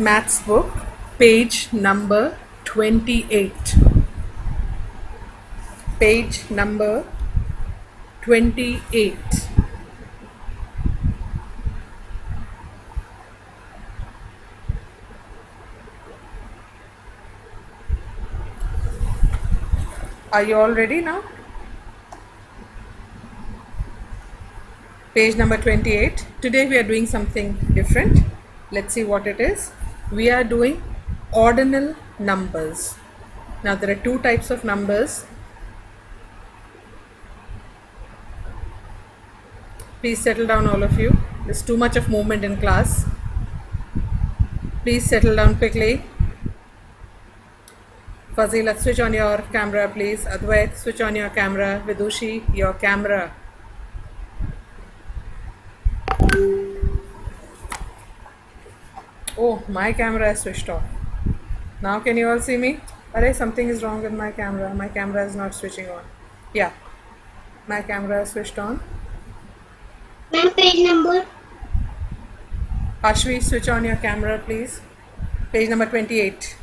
Maths book, page number 28. Page number 28. Are you all ready now? Page number 28. Today we are doing something different. Let's see what it is. We are doing ordinal numbers. Now there are two types of numbers. Please settle down, all of you. There's too much of movement in class. Please settle down quickly. Fazila, switch on your camera, please. Advait, switch on your camera. Vidushi, your camera. Oh, my camera is switched off. Now can you all see me? Array, something is wrong with my camera. My camera is not switching on. Yeah, my camera is switched on. Ma'am, page number. Ashvi, switch on your camera, please. Page number 28.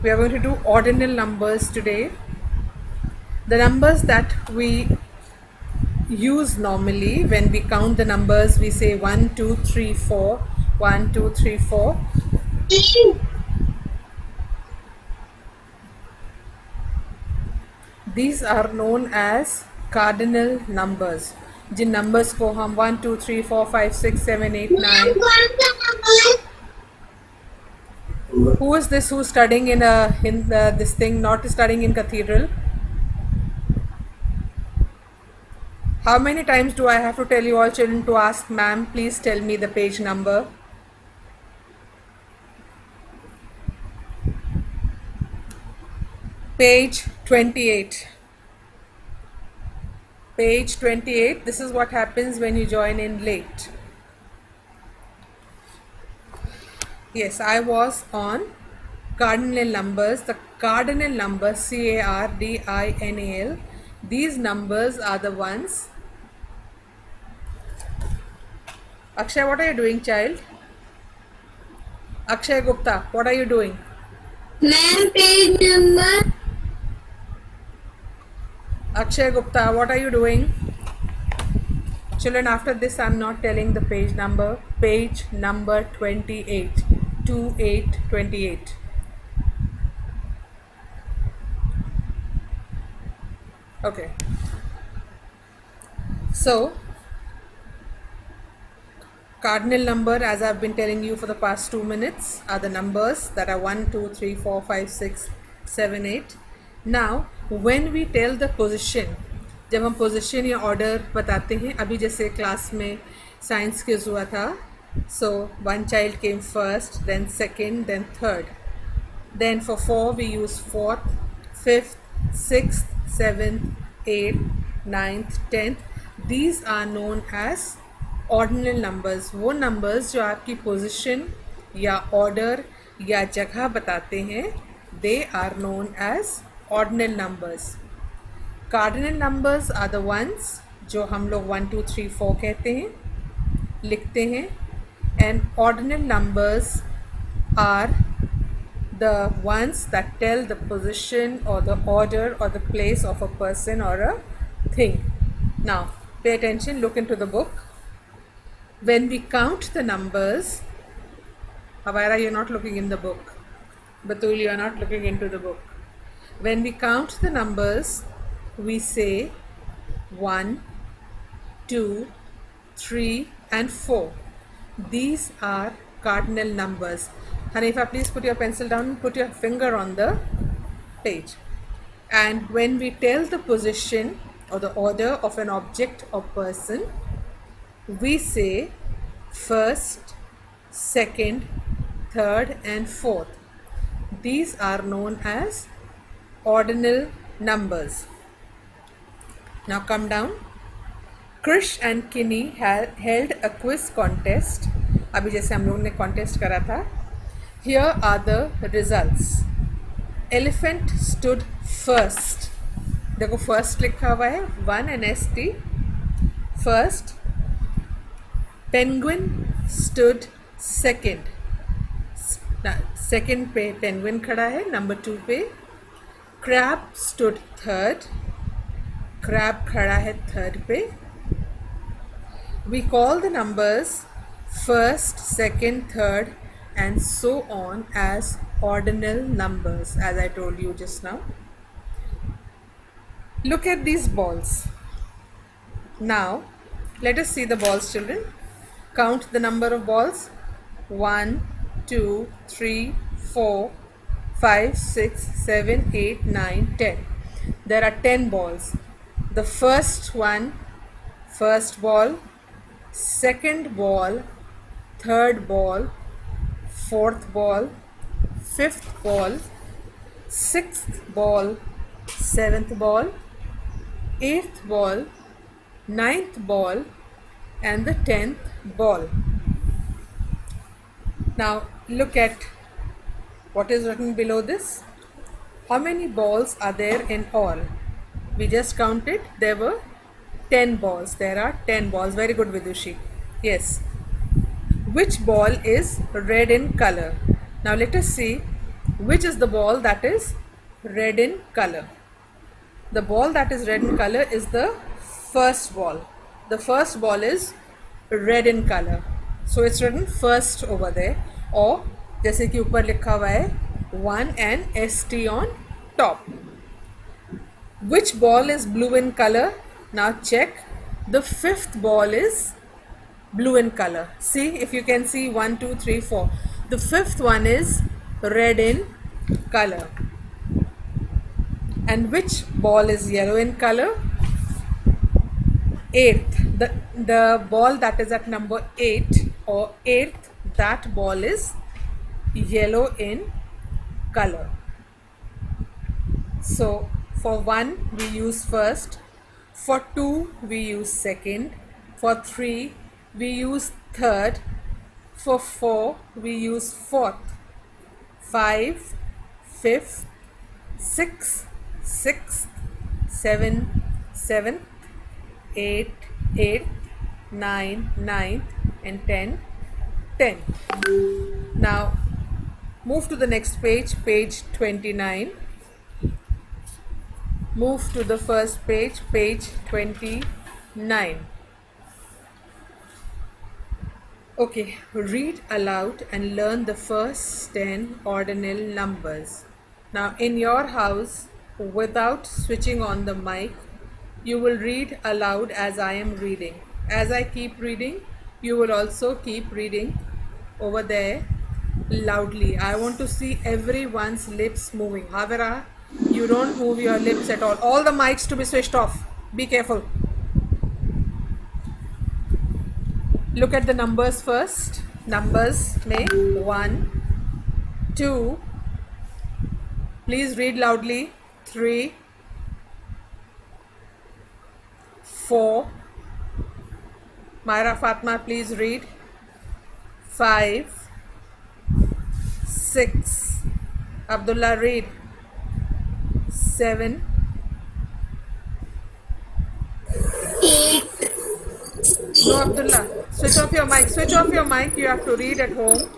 We are going to do ordinal numbers today. The numbers that we use normally when we count the numbers, we say 1, 2, 3, 4. 1, 2, 3, 4. These are known as cardinal numbers. Jin numbers को हम 1, 2, 3, 4, 5, 6, 7, 8, 9. Who is this who's studying in this thing, not studying in cathedral? How many times do I have to tell you all children to ask, ma'am, please tell me the page number? Page 28. Page 28. This is what happens when you join in late. Yes, I was on cardinal numbers. The cardinal numbers, C-A-R-D-I-N-A-L. These numbers are the ones. Akshay, what are you doing, child? Akshay Gupta, what are you doing? Ma'am, page number. Akshay Gupta, what are you doing? Children, after this, I'm not telling the page number. Page number 28. 28. Okay. So, cardinal number, as I've been telling you for the past 2 minutes, are the numbers that are 1, 2, 3, 4, 5, 6, 7, 8. Now, when we tell the position, जब हम position या order बताते हैं, अभी जैसे class में science quiz हुआ था, so one child came first, then second, then third. Then for 4 we use 4th, 5th, 6th, 7th, 8th, 9th, 10th. These are known as ordinal numbers. वो numbers जो आपकी position या order या जगह बताते हैं, they are known as ordinal numbers. Cardinal numbers are the ones जो हम लोग 1, 2, 3, 4 कहते हैं, लिखते हैं. And ordinal numbers are the ones that tell the position or the order or the place of a person or a thing. Now, pay attention, look into the book. When we count the numbers, Havaira, you're not looking in the book. Batul, you're not looking into the book. When we count the numbers, we say 1, 2, 3, and 4. These are cardinal numbers. Hanifa, please put your pencil down and put your finger on the page. And when we tell the position or the order of an object or person, we say first, second, third, and fourth. These are known as ordinal numbers. Now come down. Krish and Kinney held a quiz contest. अभी जैसे हम लोगों ने contest करा था. Here are the results. Elephant stood first. देखो first लिखा हुआ है 1 and ST. First. Penguin stood second. Second पे पेंगुइन खड़ा है. नंबर 2 पे crab stood third. crab खड़ा है थर्ड पे. We call the numbers first, second, third and so on as ordinal numbers, as I told you just now. Look at these balls. Now let us see the balls, children. Count the number of balls. 1, 2, 3, 4, 5, 6, 7, 8, 9, 10. There are 10 balls. The first one, first ball, second ball, third ball, fourth ball, fifth ball, sixth ball, seventh ball, eighth ball, ninth ball and the 10th ball. Now look at what is written below this. How many balls are there in all? We just counted. There were 10 balls. There are 10 balls. Very good, Vidushi. Yes. Which ball is red in color? Now let us see which is the ball that is red in color. The ball that is red in color is the first ball. The first ball is red in color. So it's written first over there. और जैसे कि ऊपर लिखा हुआ है 1 and ST on top. Which ball is blue in color? Now check. The fifth ball is blue in color. See if you can see 1, 2, 3, 4. The fifth one is red in color. And which ball is yellow in color? Eighth. The ball that is at number 8 or 8th, that ball is yellow in color. So for 1 we use first, for 2 we use second, for 3 we use third, for 4 we use fourth, 5 fifth, 6 sixth, 7 seventh, 8 eighth, 9 ninth and 10 10th. Now move to the next page, page 29. Move to the first page, page 29. Okay, read aloud and learn the first 10 ordinal numbers. Now in your house, without switching on the mic, you will read aloud as I am reading. As I keep reading, you will also keep reading over there loudly. I want to see everyone's lips moving. Havira, you don't move your lips at all. All the mics to be switched off. Be careful. Look at the numbers first. Numbers में 1, 2. Please read loudly. 3, 4. Myra Fatma, please read. 5, 6. Abdullah, read. 7, 8, no Abdullah, switch off your mic. Switch off your mic. You have to read at home.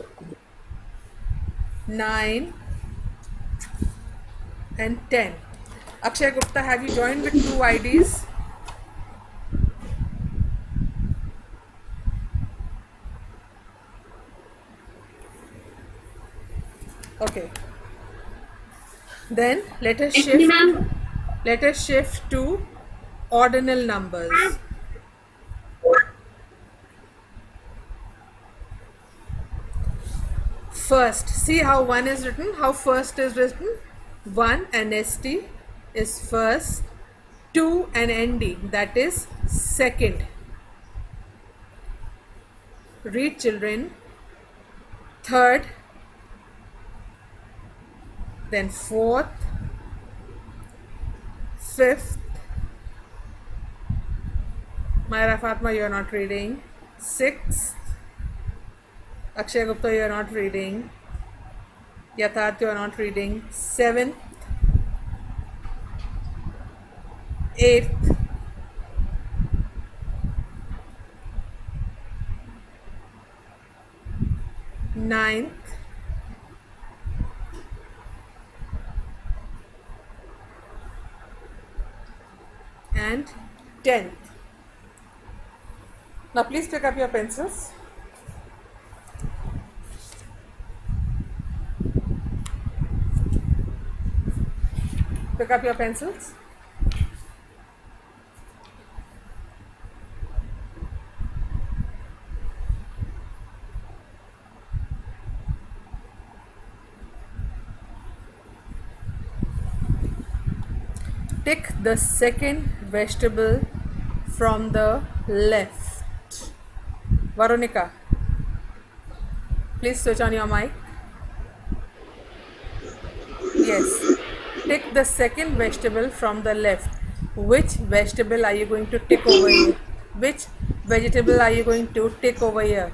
9 and 10. Akshay Gupta, have you joined with 2 IDs? Okay. Then let us shift to ordinal numbers. First, see how 1 is written, how first is written. 1 and ST is first, 2 and ND, that is second. Read, children. Third, then fourth, fifth. Myra Fatma, you are not reading. Sixth. Akshay Gupta, you are not reading. Yatharth, you are not reading. 7th, 8th, 9th, 9th, and 10th. Now please pick up your pencils. Pick up your pencils. Tick the second vegetable from the left. Veronica, please switch on your mic. Yes. Tick the second vegetable from the left. Which vegetable are you going to tick over here? Which vegetable are you going to tick over here?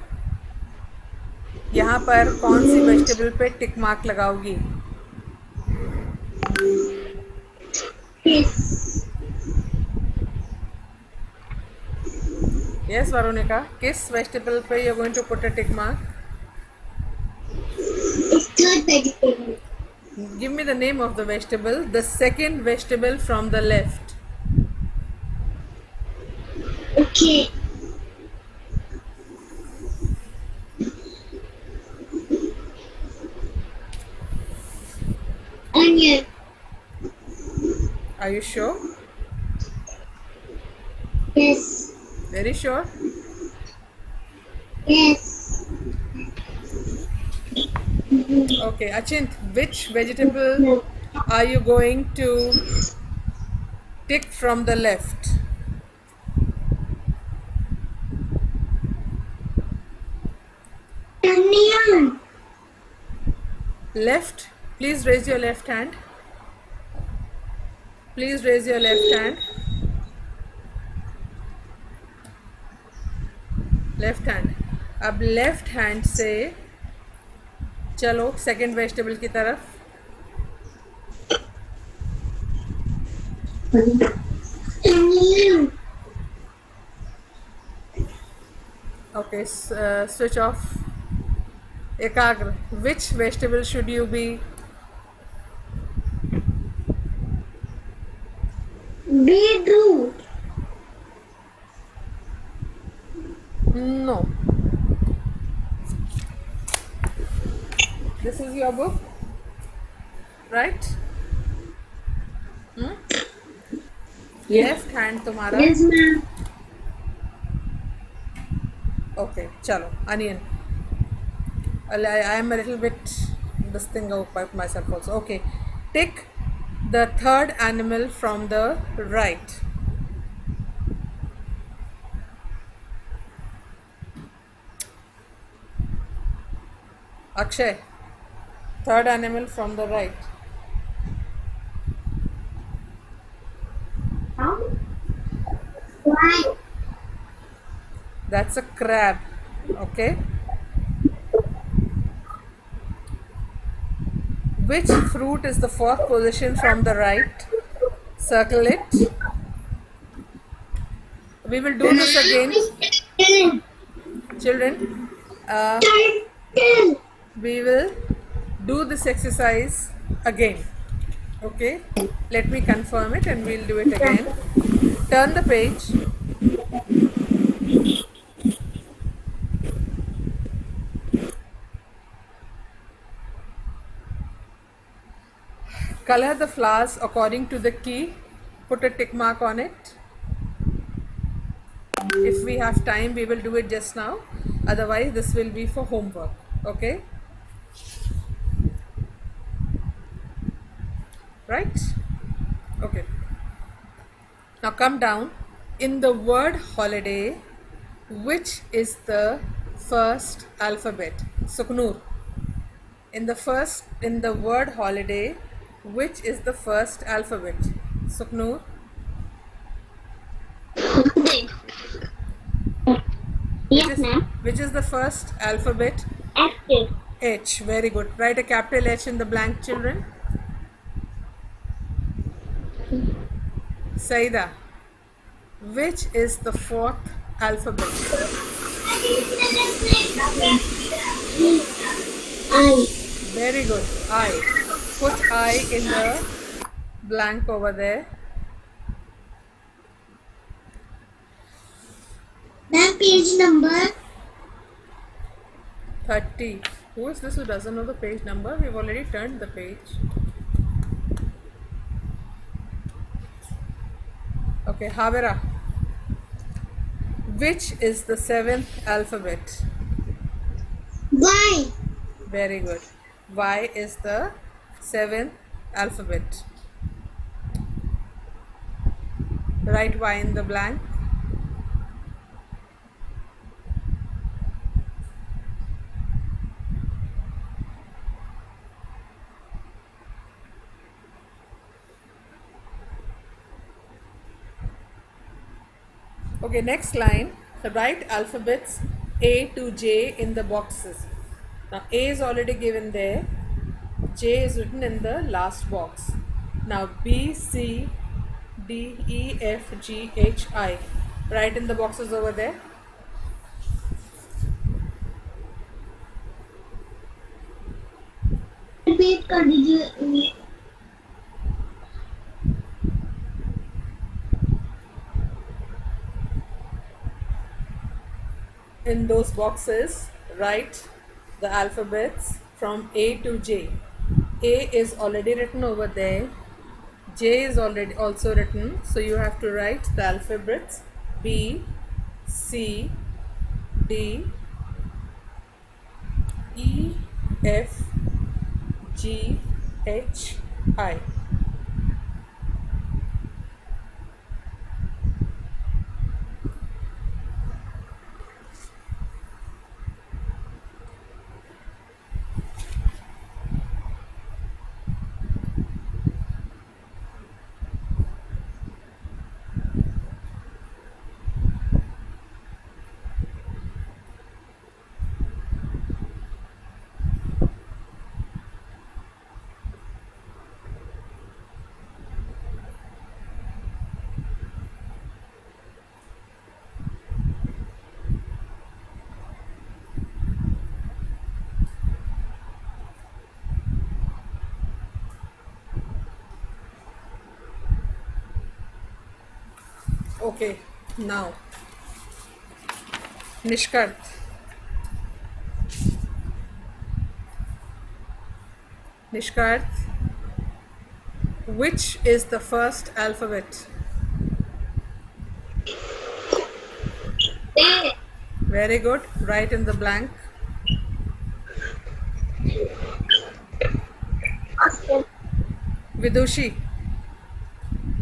यहाँ पर कौन सी vegetable पे tick mark लगाओगी? Yes, Veronica. किस vegetable पे you're going to put a tick mark? Third vegetable. Give me the name of the vegetable. The second vegetable from the left. Okay. Onion. Are you sure? Yes. Very sure? Yes. Okay, Achint, which vegetable No. are you going to tick from the left? Onion. Left. Please raise your left hand. Please raise your left hand. Left hand. अब left hand से चलो second vegetable की तरफ. Onion. Okay, switch off. Ekagr, which vegetable should you be? Beetroot. No. This is your book, right? Left hand तुम्हारा. Yes, ma'am. Okay, chalo. Onion. I am a little bit this thing about myself also. Okay, tick the third animal from the right. Akshay, third animal from the right. Why? That's a crab. Okay. Which fruit is the fourth position from the right? Circle it. We will do this again, children. We will do this exercise again. Okay. Let me confirm it and we'll do it again. Turn the page. Color the flowers according to the key. Put a tick mark on it. If we have time, we will do it just now. Otherwise, this will be for homework. Okay? Right? Okay. Now come down. In the word holiday, which is the first alphabet? Suknoor. In the word holiday, which is the first alphabet? Suknoor. Yes, ma'am. Which is the first alphabet? H. H. Very good. Write a capital H in the blank, children. Saida. Which is the fourth alphabet? I. Very good. I. Put I in the blank over there. Ma'am, page number 30. Who is this who doesn't know the page number? We've already turned the page. Okay, Havira. Which is the seventh alphabet? Y. Very good. Y is the seventh alphabet. Write Y in the blank. Okay, next line. Write alphabets A to J in the boxes. Now A is already given there. J is written in the last box. Now B, C, D, E, F, G, H, I. Write in the boxes over there. Repeat कर दीजिए. In those boxes, write the alphabets from A to J. A is already written over there. J is already also written, so you have to write the alphabets B, C, D, E, F, G, H, I. Okay, now Nishkart. Nishkart, which is the first alphabet? A. Very good. Write in the blank. Vidushi,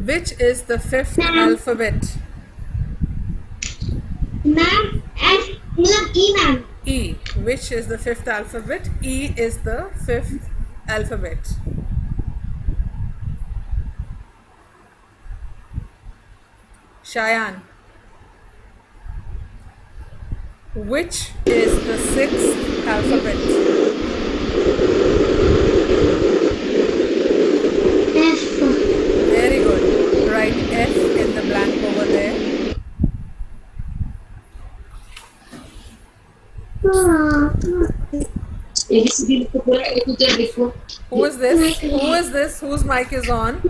which is the fifth alphabet? Ma'am, F. मतलब E ma'am. E. Which is the fifth alphabet? E is the fifth alphabet. Shayan, which is the sixth alphabet? F. Very good. Write F in the blank over there. ABCD लिखो पूरा A to Z लिखो. Who is this? Who is this? Whose mic is on?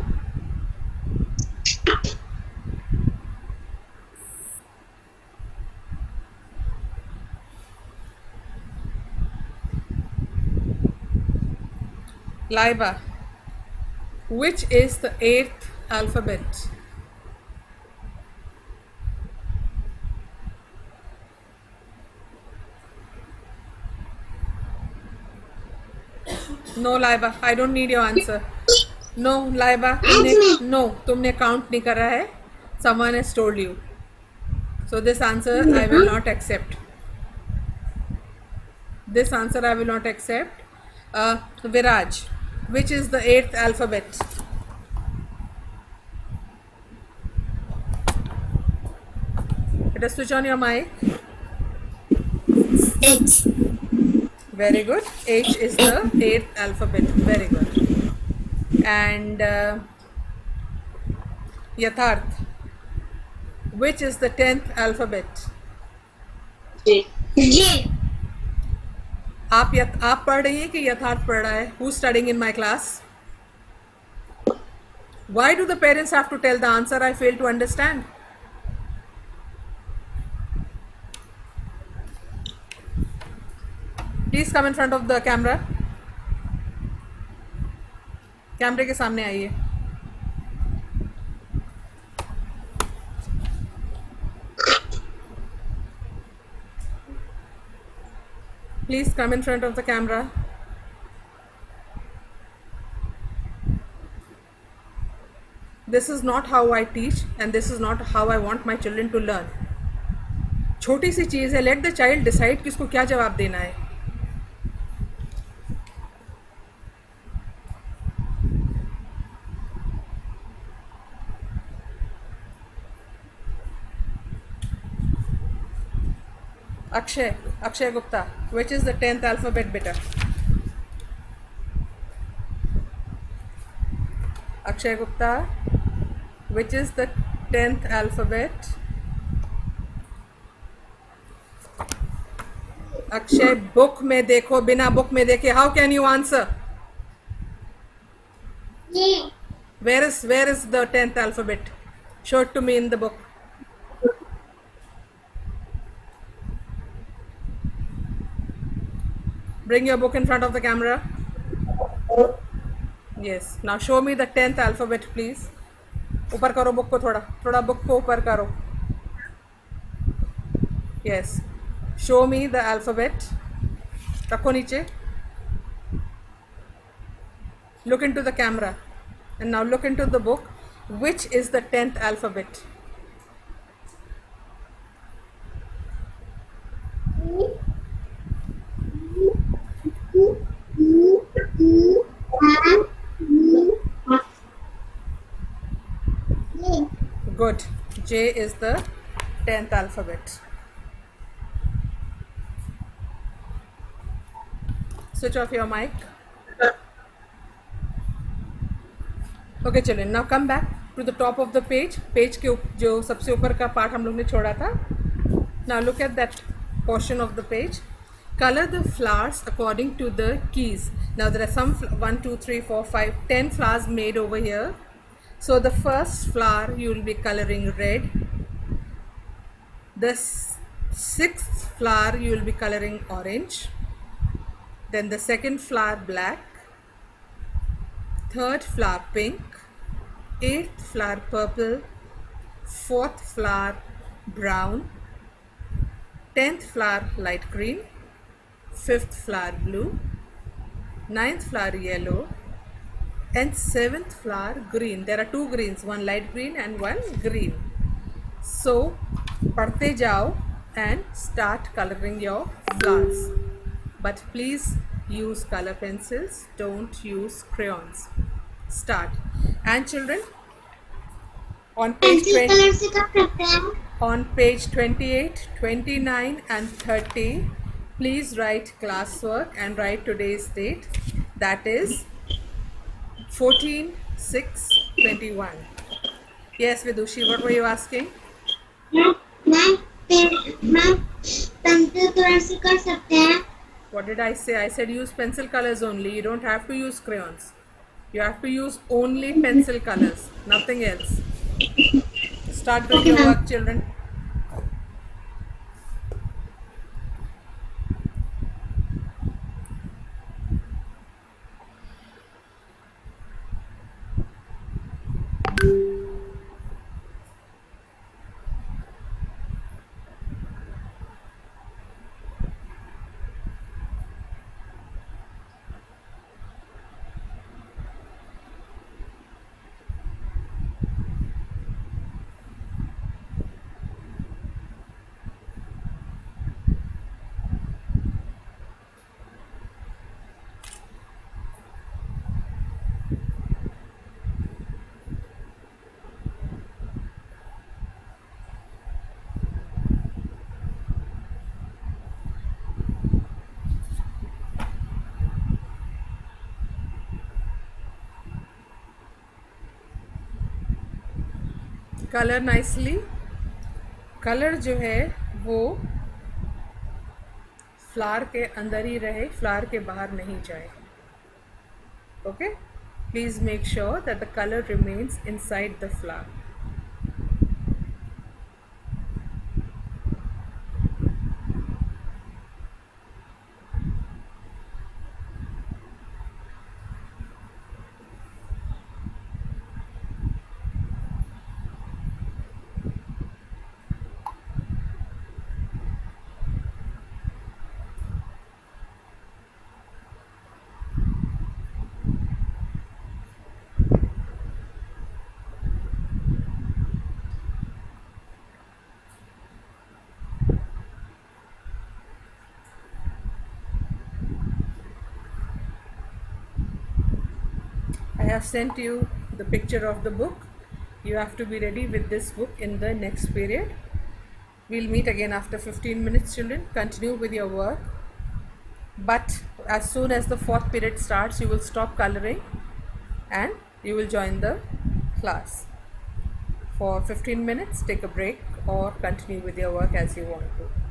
Laiba, which is the eighth alphabet? No, Laiba, I don't need your answer. No, Laiba, तुमने count नहीं करा है. Someone has told you. So this answer I will not accept. This answer I will not accept. Viraj, which is the eighth alphabet? Let us switch on your mic. H. Very good. H is the eighth alphabet. Very good. And Yatharth, which is the 10th alphabet? J. J. आप पढ़ रही हैं कि यथार्थ पढ़ रहा है? Who studying in my class? Why do the parents have to tell the answer? I fail to understand. Please come in front of the camera. कैमरे के सामने आइए. Please come in front of the camera. This is not how I teach and this is not how I want my children to learn. छोटी सी चीज़ है. Let the child decide कि उसको क्या जवाब देना है. Akshay Gupta, which is the 10th alphabet, beta? Akshay Gupta, which is the 10th alphabet? Akshay, book में देखो, बिना बुक में देखे how can you answer? A. Where is the 10th alphabet? Show it to me in the book. Bring your book in front of the camera. Yes. Now show me the 10th alphabet, please. ऊपर करो book को, थोड़ा book को ऊपर करो. Yes. Show me the alphabet. रखो नीचे. Look into the camera. And now look into the book. Which is the 10th alphabet? Good. J is the 10th alphabet. Switch off your mic. Okay, children. Now come back to the top of the page. Page के जो सबसे ऊपर का part हम लोग ने छोड़ा था. Now look at that portion of the page. Color the flowers according to the keys. Now there are some 1, 2, 3, 4, 5, 10 flowers made over here. So the first flower you will be coloring red. The sixth flower you will be coloring orange. Then the second flower black. Third flower pink. Eighth flower purple. Fourth flower brown. 10th flower light green. 5th flower blue. 9th flower yellow. And 7th flower green. There are two greens, one light green and one green. So पढ़ते जाओ and start coloring your flowers. But please use color pencils, don't use crayons. Start. And children, on page pencil 20, colour से कर सकते हैं. on page 28, 29 and 30, please write classwork and write today's date. That is 14/6/21. Yes, Vidushi, what were you asking? Ma'am pencil colour से कर सकते हैं. What did I say? I said use pencil colors only. You don't have to use crayons. You have to use only pencil colors, nothing else. Start doing your work, children. Colour nicely. Colour जो है वो flower के अंदर ही रहे, flower के बाहर नहीं जाए. Okay? Please make sure that the color remains inside the flower. I have sent you the picture of the book. You have to be ready with this book in the next period. We'll meet again after 15 minutes, children. Continue with your work. But as soon as the fourth period starts, you will stop coloring and you will join the class. For 15 minutes, take a break or continue with your work as you want to.